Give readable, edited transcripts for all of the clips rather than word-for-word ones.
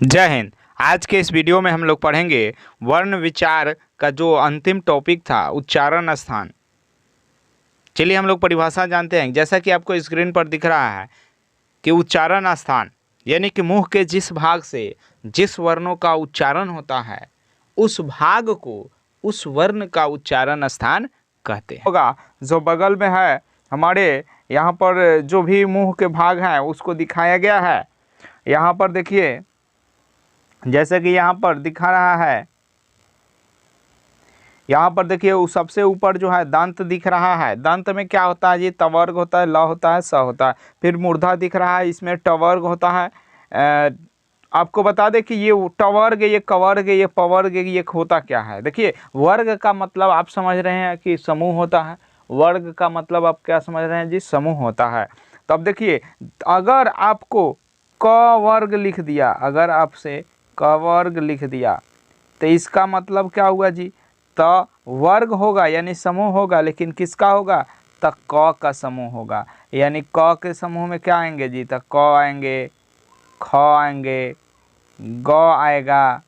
जय हिंद। आज के इस वीडियो में हम लोग पढ़ेंगे वर्ण विचार का जो अंतिम टॉपिक था, उच्चारण स्थान। चलिए हम लोग परिभाषा जानते हैं। जैसा कि आपको स्क्रीन पर दिख रहा है कि उच्चारण स्थान यानी कि मुंह के जिस भाग से जिस वर्णों का उच्चारण होता है उस भाग को उस वर्ण का उच्चारण स्थान कहते हैं। होगा जो बगल में है हमारे, यहाँ पर जो भी मुंह के भाग हैं उसको दिखाया गया है। यहाँ पर देखिए, जैसे कि यहाँ पर दिखा रहा है, यहाँ पर देखिए वो सबसे ऊपर जो है दंत दिख रहा है। दंत में क्या होता है जी? तवर्ग होता है, ल होता है, स होता है। फिर मूर्धा दिख रहा है, इसमें टवर्ग होता है। आपको बता दें कि ये टवर्ग, ये कवर्ग, ये पवर्ग, ये होता क्या है। देखिए वर्ग का मतलब आप समझ रहे हैं कि समूह होता है। वर्ग का मतलब आप क्या समझ रहे हैं जी? समूह होता है। तब देखिए अगर आपको क वर्ग लिख दिया, अगर आपसे क वर्ग लिख दिया तो इसका मतलब क्या हुआ जी? त वर्ग होगा यानी समूह होगा, लेकिन किसका होगा? त क का समूह होगा। यानी क के समूह में क्या आएंगे जी? त क आएंगे, ख आएंगे, ग आएगा,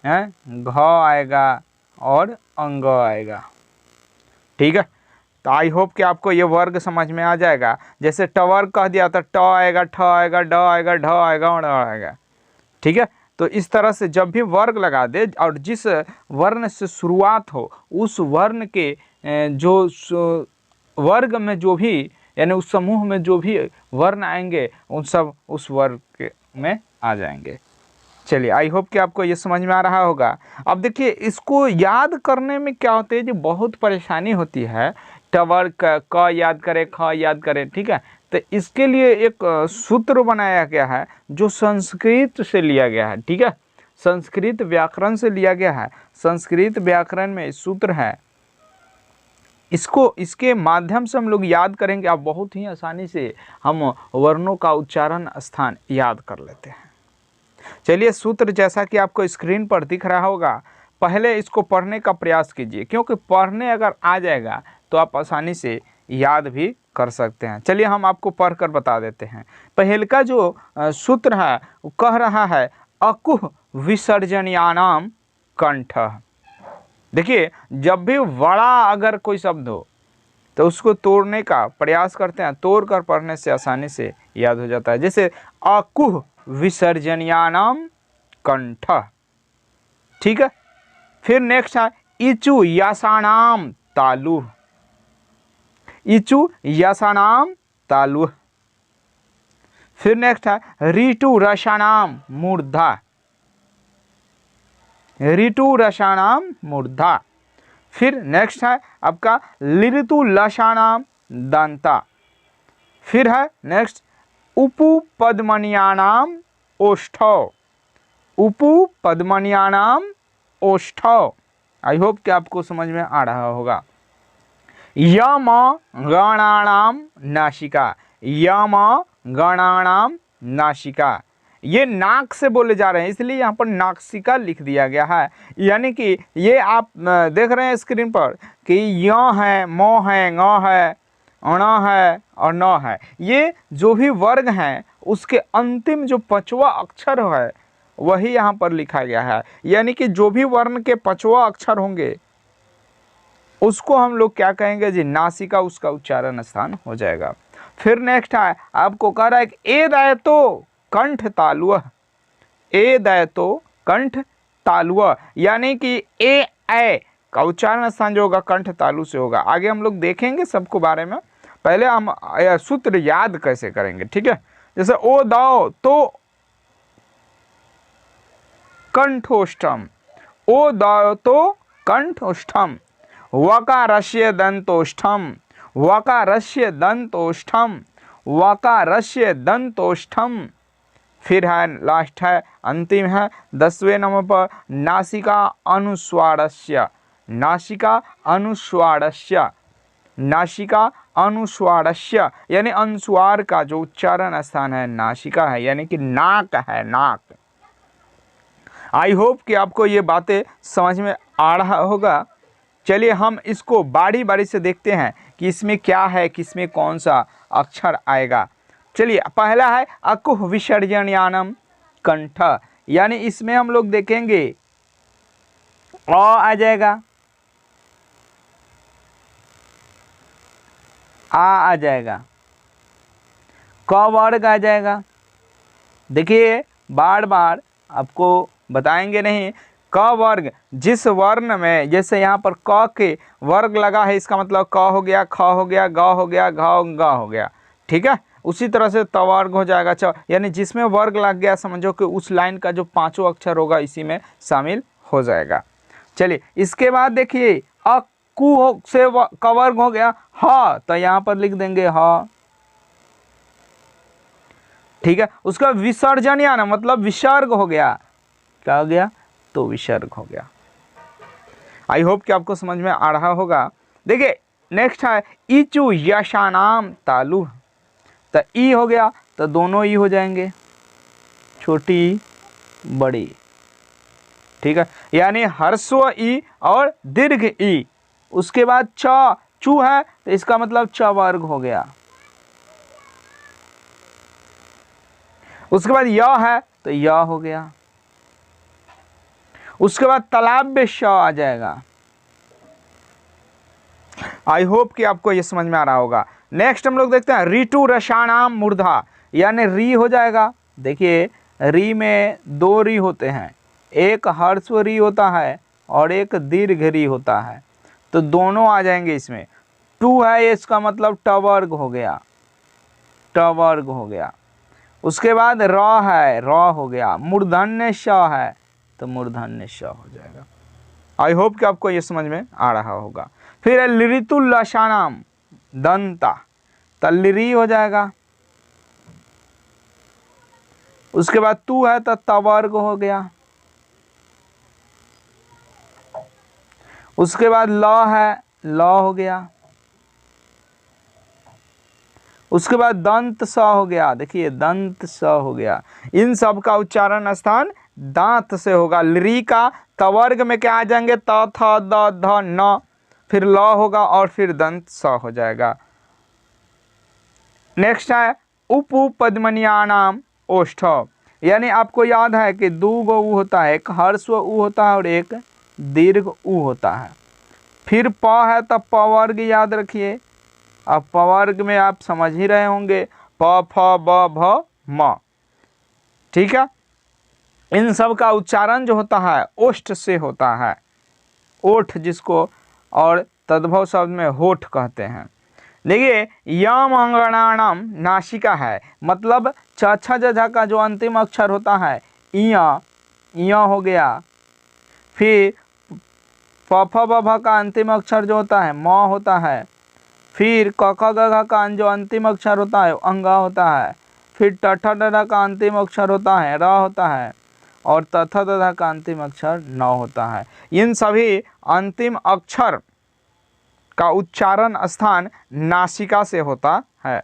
घ आएगा और अंग आएगा। ठीक है, तो आई होप कि आपको ये वर्ग समझ में आ जाएगा। जैसे टवर्ग कह दिया तो ट आएगा, ठ आएगा, ड आएगा, ढ आएगा और आएगा। ठीक है, तो इस तरह से जब भी वर्ग लगा दे और जिस वर्ण से शुरुआत हो उस वर्ण के जो वर्ग में जो भी यानी उस समूह में जो भी वर्ण आएंगे उन सब उस वर्ग में आ जाएंगे। चलिए आई होप कि आपको ये समझ में आ रहा होगा। अब देखिए इसको याद करने में क्या होता है जी? बहुत परेशानी होती है। टवर्ग क याद करें, ख याद करें, ठीक है। तो इसके लिए एक सूत्र बनाया गया है जो संस्कृत से लिया गया है। ठीक है, संस्कृत व्याकरण से लिया गया है। संस्कृत व्याकरण में सूत्र है, इसके माध्यम से हम लोग याद करेंगे। आप बहुत ही आसानी से हम वर्णों का उच्चारण स्थान याद कर लेते हैं। चलिए सूत्र जैसा कि आपको स्क्रीन पर दिख रहा होगा, पहले इसको पढ़ने का प्रयास कीजिए, क्योंकि पढ़ने अगर आ जाएगा तो आप आसानी से याद भी कर सकते हैं। चलिए हम आपको पढ़कर बता देते हैं। पहले का जो सूत्र है वो कह रहा है अकुह विसर्जनीयानाम कंठ। देखिए जब भी बड़ा अगर कोई शब्द हो तो उसको तोड़ने का प्रयास करते हैं, तोड़ कर पढ़ने से आसानी से याद हो जाता है। जैसे अकुह विसर्जनीयानाम कंठ। ठीक है, फिर नेक्स्ट है इचु यसानाम तालु। इचु यसानाम तालु। फिर नेक्स्ट है ऋतु रसानाम मूर्धा। ऋतु रसानाम मूर्धा। फिर नेक्स्ट है आपका ऋतु लसानाम दंता। फिर है नेक्स्ट उपु पद्मनियानाम ओष्ठौ। उपु पद्मनियानाम ओष्ठौ। आई होप कि आपको समझ में आ रहा होगा। यम गणानाम नासिका। यम गणानाम नासिका, ये नाक से बोले जा रहे हैं इसलिए यहाँ पर नासिका लिख दिया गया है। यानी कि ये आप देख रहे हैं स्क्रीन पर कि य है, म है, ङ है, अण है और न है। ये जो भी वर्ग हैं उसके अंतिम जो पांचवा अक्षर है वही यहाँ पर लिखा गया है। यानी कि जो भी वर्ण के पांचवा अक्षर होंगे उसको हम लोग क्या कहेंगे जी? नासिका, उसका उच्चारण स्थान हो जाएगा। फिर नेक्स्ट है आपको कह रहा है कि ए दायतो कंठ तालुअ। ए दायतो कंठ तालुअ, यानी कि ए का उच्चारण स्थान जो होगा कंठ तालु से होगा। आगे हम लोग देखेंगे सबको बारे में, पहले हम सूत्र याद कैसे करेंगे। ठीक है, जैसे ओ दाओ तो कंठोष्ठम, ओ दाओ तो कंठोष्ठम, वकारस्य दंतोष्ठम, वकारस्य दंतोष्ठम, वकारस्य दंतोष्ठम। फिर है लास्ट है, अंतिम है 10वें नंबर पर नासिका अनुस्वारस्य। नासिका अनुस्वारस्य, नासिका अनुस्वारस्य यानी अनुस्वार का जो उच्चारण स्थान है नासिका है, यानी कि नाक है, नाक। आई होप कि आपको ये बातें समझ में आ रहा होगा। चलिए हम इसको बारी बारी से देखते हैं कि इसमें क्या है, किसमें कौन सा अक्षर आएगा। चलिए पहला है अकुह विसर्जनीयानम कंठ। यानी इसमें हम लोग देखेंगे आ जाएगा, आ जाएगा, क वर्ग आ जाएगा। देखिए बार बार आपको बताएंगे नहीं, क वर्ग जिस वर्ण में, जैसे यहाँ पर क के वर्ग लगा है, इसका मतलब क हो गया, ख हो गया, ग हो गया, घ हो गया, ठीक है। उसी तरह से तवर्ग हो जाएगा च, यानी जिसमें वर्ग लग गया समझो कि उस लाइन का जो पांचों अक्षर होगा इसी में शामिल हो जाएगा। चलिए इसके बाद देखिए अकु से क वर्ग हो गया ह, तो यहाँ पर लिख देंगे ह, ठीक है। उसका विसर्जन या ना मतलब विसर्ग हो गया, क्या हो गया, तो विसर्ग हो गया। आई होप कि आपको समझ में आ रहा होगा। देखिए नेक्स्ट है इचु यशानाम तालु, तो ई हो गया तो दोनों ई हो जाएंगे, छोटी बड़ी, ठीक है, यानी ह्रस्व ई और दीर्घ ई। उसके बाद च चू है तो इसका मतलब च वर्ग हो गया। उसके बाद य है तो य हो गया। उसके बाद तालाब में श आ जाएगा। आई होप कि आपको ये समझ में आ रहा होगा। नेक्स्ट हम लोग देखते हैं ऋतु रसाणाम मूर्धा, यानी री हो जाएगा। देखिए री में दो री होते हैं, एक ह्रस्व री होता है और एक दीर्घ री होता है, तो दोनों आ जाएंगे इसमें। टू है इसका मतलब ट वर्ग हो गया, ट वर्ग हो गया। उसके बाद र है, र हो गया। मूर्धन्य श है तो मूर्धन्य श हो जाएगा। आई होप कि आपको ये समझ में आ रहा होगा। फिर है लिरितु लशानाम दंता, तल्लिरी हो जाएगा। उसके बाद तू है तो तवर्ग हो गया। उसके बाद ल है, ल हो गया। उसके बाद दंत स हो गया, देखिए दंत स हो गया। इन सब का उच्चारण स्थान दांत से होगा। लरी का तवर्ग में क्या आ जाएंगे, त थ द ध न, फिर ल होगा और फिर दंत स हो जाएगा। नेक्स्ट है उप पद्मनियानाम ओष्ठ, यानी आपको याद है कि दो गो उ होता है, एक ह्रस्व उ होता है और एक दीर्घ उ होता है। फिर प है तो प वर्ग याद रखिए। अब प वर्ग में आप समझ ही रहे होंगे, प फ ब भ म, ठीक है। इन सब का उच्चारण जो होता है ओष्ठ से होता है, ओठ जिसको और तद्भव शब्द में होठ कहते हैं। देखिए यम अंगणानाम नासिका है, मतलब छ छ ज झ का जो अंतिम अक्षर होता है इया, इया हो गया। फिर फ फ ब भ का अंतिम अक्षर जो होता है म होता है। फिर क ख ग घ का जो अंतिम अक्षर होता है अंगा होता है। फिर ट ठ ड ढ का अंतिम अक्षर होता है र होता है और त थ द ध का अंतिम अक्षर न होता है। इन सभी अंतिम अक्षर का उच्चारण स्थान नासिका से होता है।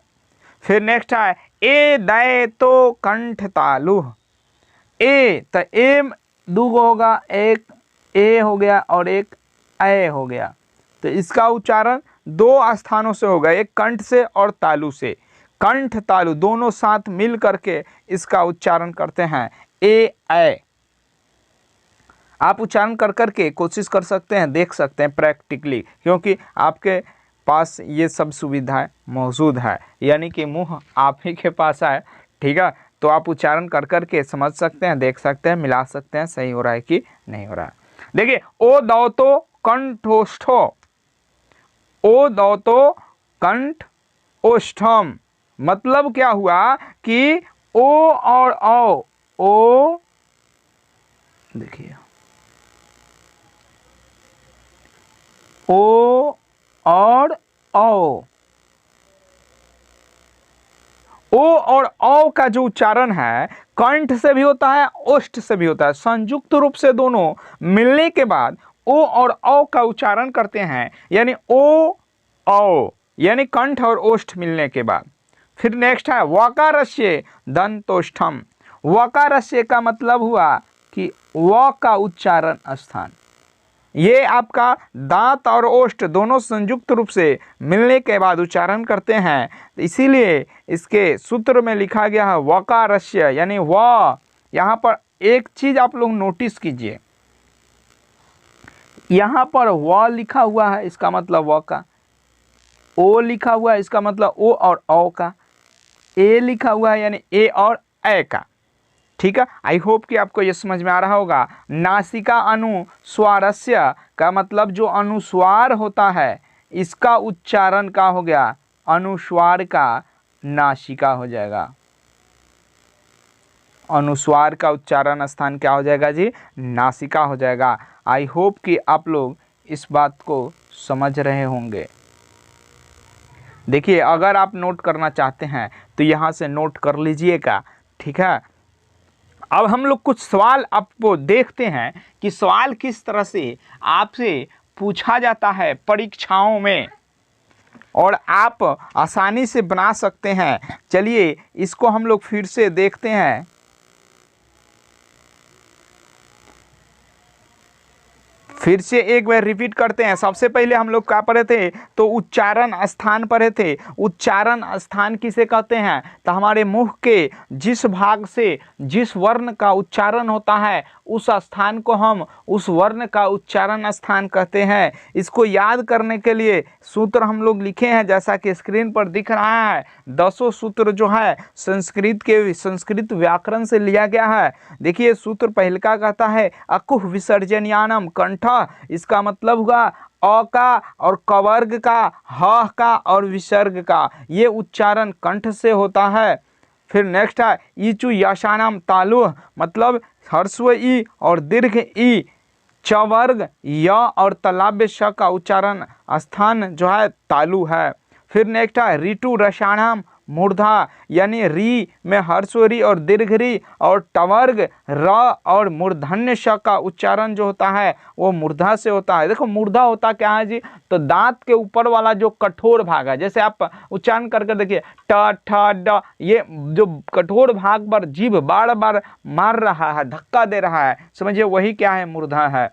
फिर नेक्स्ट है ए दै तो कंठ तालु, ए तो ए दो होगा, एक ए हो गया और एक ए हो गया, तो इसका उच्चारण दो स्थानों से होगा, एक कंठ से और तालु से। कंठ तालु दोनों साथ मिल करके इसका उच्चारण करते हैं ए। आप उच्चारण कर करके कोशिश कर सकते हैं, देख सकते हैं प्रैक्टिकली, क्योंकि आपके पास ये सब सुविधाएं मौजूद है, यानी कि मुंह आप ही के पास है, ठीक है। तो आप उच्चारण कर करके समझ सकते हैं, देख सकते हैं, मिला सकते हैं सही हो रहा है कि नहीं हो रहा है। देखिए ओ दौतो कंठोष्ठो, ओ दौतो कंठ ओष्ठम, मतलब क्या हुआ कि ओ और ओ देखिए ओ और ओ का जो उच्चारण है कंठ से भी होता है, ओष्ठ से भी होता है। संयुक्त रूप से दोनों मिलने के बाद ओ और औ का उच्चारण करते हैं, यानी ओ यानी कंठ और ओष्ठ मिलने के बाद। फिर नेक्स्ट है वकारस्य दंतोष्ठम, वकारस्य का मतलब हुआ कि व का उच्चारण स्थान, ये आपका दांत और ओष्ठ दोनों संयुक्त रूप से मिलने के बाद उच्चारण करते हैं, इसीलिए इसके सूत्र में लिखा गया है वकारस्य, यानी व यहाँ पर एक चीज आप लोग नोटिस कीजिए, यहाँ पर व लिखा हुआ है, इसका मतलब व का, ओ लिखा हुआ है, इसका मतलब ओ और औ का, ए लिखा हुआ है यानी ए और ए का। ठीक है, आई होप कि आपको ये समझ में आ रहा होगा। नासिका अनुस्वारस्य का मतलब जो अनुस्वार होता है इसका उच्चारण का हो गया, अनुस्वार का नासिका हो जाएगा। अनुस्वार का उच्चारण स्थान क्या हो जाएगा जी? नासिका हो जाएगा। आई होप कि आप लोग इस बात को समझ रहे होंगे। देखिए, अगर आप नोट करना चाहते हैं तो यहाँ से नोट कर लीजिएगा। ठीक है, अब हम लोग कुछ सवाल आपको देखते हैं कि सवाल किस तरह से आपसे पूछा जाता है परीक्षाओं में और आप आसानी से बना सकते हैं। चलिए इसको हम लोग फिर से देखते हैं। फिर से एक बार रिपीट करते हैं। सबसे पहले हम लोग क्या पढ़े थे? तो उच्चारण स्थान पढ़े थे। उच्चारण स्थान किसे कहते हैं? तो हमारे मुंह के जिस भाग से जिस वर्ण का उच्चारण होता है उस स्थान को हम उस वर्ण का उच्चारण स्थान कहते हैं। इसको याद करने के लिए सूत्र हम लोग लिखे हैं, जैसा कि स्क्रीन पर दिख रहा है। 10 सूत्र जो है संस्कृत व्याकरण से लिया गया है। देखिए, सूत्र पहले का कहता है अकुह विसर्जन्यानम कंठ, इसका मतलब हुआ अ का और कवर्ग का, ह का और विसर्ग का, ये उच्चारण कंठ से होता है। फिर नेक्स्ट है ईचु यशानाम तालु, मतलब ह्रस्व ई और दीर्घ ई, चवर्ग य और तलाब्य श का उच्चारण स्थान जो है तालु है। फिर नेक्स्ट है ऋतु रसाणाम मूर्धा, यानी री में ह्रस्व री और दीर्घ री और टवर्ग र और मूर्धन्य श का उच्चारण जो होता है वो मूर्धा से होता है। देखो मूर्धा होता क्या है जी? तो दांत के ऊपर वाला जो कठोर भाग है, जैसे आप उच्चारण करके देखिए ट ठ ड, ये जो कठोर भाग पर जीभ बार बार मार रहा है, धक्का दे रहा है, समझिए वही क्या है? मूर्धा है।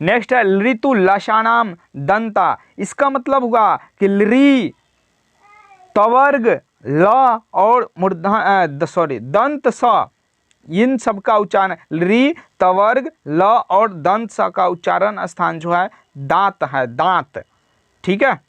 नेक्स्ट है ऋतु लशानाम दंता, इसका मतलब हुआ कि री तवर्ग ल और मूर्धा दंत स, इन सब का उच्चारण री तवर्ग ल और दंत स का उच्चारण स्थान जो है दांत है, दांत। ठीक है,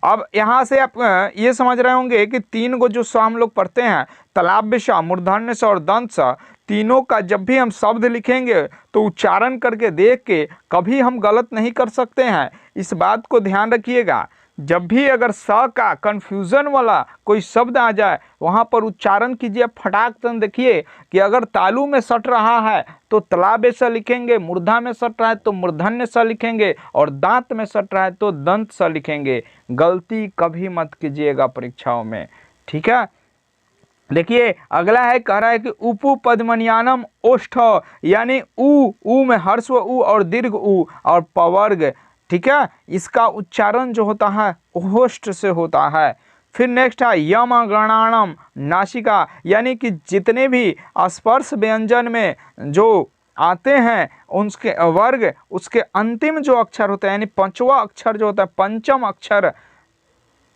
अब यहाँ से आप ये समझ रहे होंगे कि तीन को जो स हम लोग पढ़ते हैं, तलाब्य स, मूर्धन्य स और दंत स, तीनों का जब भी हम शब्द लिखेंगे तो उच्चारण करके देख के कभी हम गलत नहीं कर सकते हैं। इस बात को ध्यान रखिएगा। जब भी अगर स का कंफ्यूजन वाला कोई शब्द आ जाए वहाँ पर उच्चारण कीजिए फटाक से। देखिए कि अगर तालु में सट रहा है तो तलाबे स लिखेंगे, मूर्धा में सट रहा है तो मूर्धन्य स लिखेंगे और दांत में सट रहा है तो दंत स लिखेंगे। गलती कभी मत कीजिएगा परीक्षाओं में। ठीक है, देखिए अगला है, कह रहा है कि उपु पद्मनियानम ओष्ठ, यानी ऊ में ह्रस्व ऊ और दीर्घ ऊ और पवर्ग। ठीक है, इसका उच्चारण जो होता है ओष्ठ से होता है। फिर नेक्स्ट है यम गणाणम नासिका, यानी कि जितने भी स्पर्श व्यंजन में जो आते हैं उनके वर्ग, उसके अंतिम जो अक्षर होता है यानी पांचवा अक्षर जो होता है, पंचम अक्षर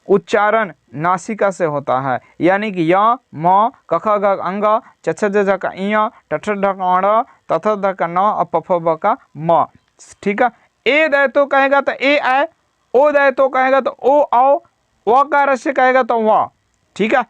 उच्चारण नासिका से होता है। यानी कि य म क ख ग अंग च छ ज झ का इ ट ठ ढ का ण त थ द का न और प फ ब का म। ठीक है, ए दे तो कहेगा तो ए ऐ, ओ दे तो कहेगा तो ओ औ, व का रस्य कहेगा तो व। ठीक है,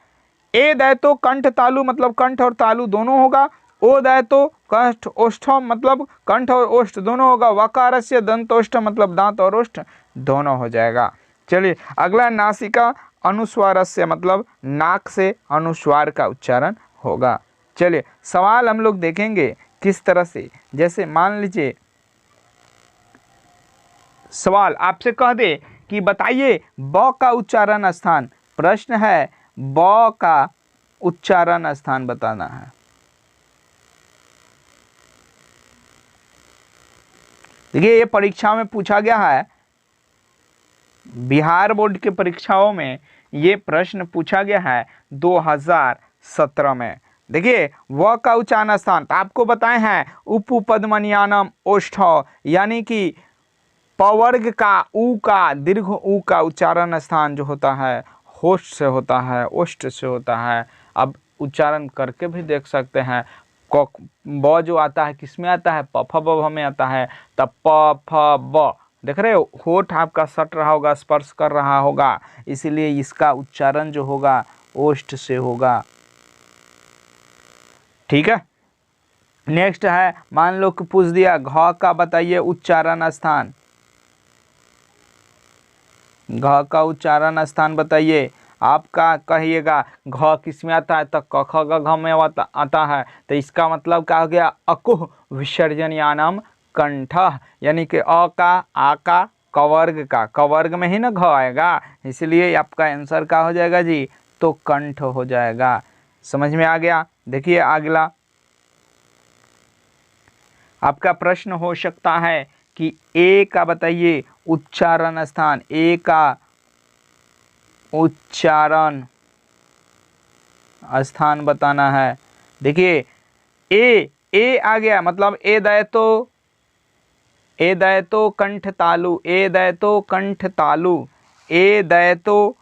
ए दे तो कंठ तालु मतलब कंठ और तालु दोनों होगा, ओ दे तो कंठ ओष्ठ मतलब कंठ और ओष्ठ दोनों होगा, वकार से दंतोष्ठ मतलब दांत और ओष्ठ दोनों हो जाएगा। चलिए अगला नासिका अनुस्वार से मतलब नाक से अनुस्वार का उच्चारण होगा। चलिए सवाल हम लोग देखेंगे किस तरह से। जैसे मान लीजिए सवाल आपसे कह दे कि बताइए ब का उच्चारण स्थान, प्रश्न है ब का उच्चारण स्थान बताना है। देखिए ये परीक्षा में पूछा गया है, बिहार बोर्ड के परीक्षाओं में ये प्रश्न पूछा गया है 2017 में। देखिए व का उच्चारण स्थान तो आपको बताए हैं उपु पद्मनियानम ओष्ठ, यानी कि पवर्ग का ऊ का दीर्घ ऊ का उच्चारण स्थान जो होता है होष्ठ से होता है, ओष्ठ से होता है। अब उच्चारण करके भी देख सकते हैं, ब जो आता है किस में आता है, प फ ब में आता है। तब प फ ब, देख रहे हो होठ आपका सट रहा होगा, स्पर्श कर रहा होगा, इसलिए इसका उच्चारण जो होगा ओष्ठ से होगा। ठीक है। नेक्स्ट है, मान लो कि पूछ दिया घ का बताइए उच्चारण स्थान, घ का उच्चारण स्थान बताइए। आपका कहिएगा घ किस में आता है, तो क ख ग घ में आता है, तो इसका मतलब क्या हो गया, अकुह विसर्जनयानम कंठ, यानी कि अ का आ का कवर्ग का, कवर्ग में ही ना घ आएगा, इसलिए आपका आंसर क्या हो जाएगा जी, तो कंठ हो जाएगा। समझ में आ गया। देखिए अगला आपका प्रश्न हो सकता है कि ए का बताइए उच्चारण स्थान, ए का उच्चारण स्थान बताना है। देखिए ए आ गया, मतलब ए दयतो कंठ तालु, ए दयतो कंठ तालु, ए दयतो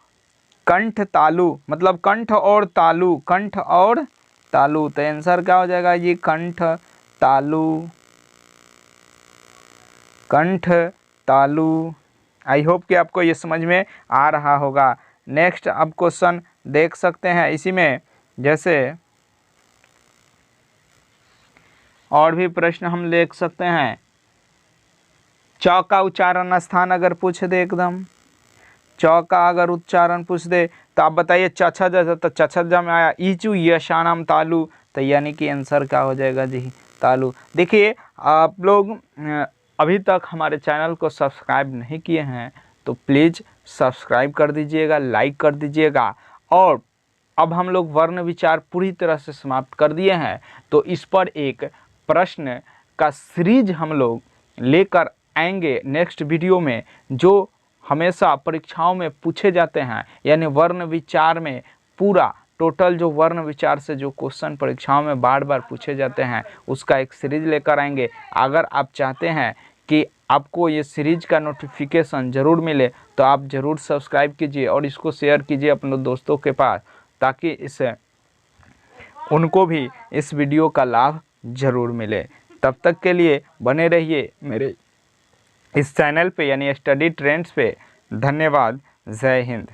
कंठ तालु, मतलब कंठ और तालु, कंठ और तालु, तो आंसर क्या हो जाएगा ये, कंठ तालु, कंठ तालु। आई होप कि आपको ये समझ में आ रहा होगा। नेक्स्ट अब क्वेश्चन देख सकते हैं इसी में, जैसे और भी प्रश्न हम देख सकते हैं। च का उच्चारण स्थान अगर पूछ दे, एकदम च का अगर उच्चारण पूछ दे तो आप बताइए चछज, तो चछज में आया ईचु यशानम तालु, तो यानी कि आंसर क्या हो जाएगा जी, तालु। देखिए आप लोग अभी तक हमारे चैनल को सब्सक्राइब नहीं किए हैं तो प्लीज़ सब्सक्राइब कर दीजिएगा, लाइक कर दीजिएगा। और अब हम लोग वर्ण विचार पूरी तरह से समाप्त कर दिए हैं, तो इस पर एक प्रश्न का सीरीज हम लोग लेकर आएंगे नेक्स्ट वीडियो में, जो हमेशा परीक्षाओं में पूछे जाते हैं, यानी वर्ण विचार में पूरा टोटल जो वर्ण विचार से जो क्वेश्चन परीक्षाओं में बार बार पूछे जाते हैं उसका एक सीरीज लेकर आएंगे। अगर आप चाहते हैं कि आपको ये सीरीज का नोटिफिकेशन ज़रूर मिले तो आप ज़रूर सब्सक्राइब कीजिए और इसको शेयर कीजिए अपने दोस्तों के पास, ताकि इससे उनको भी इस वीडियो का लाभ ज़रूर मिले। तब तक के लिए बने रहिए मेरे इस चैनल पे, यानी स्टडी ट्रेंड्स पे। धन्यवाद। जय हिंद।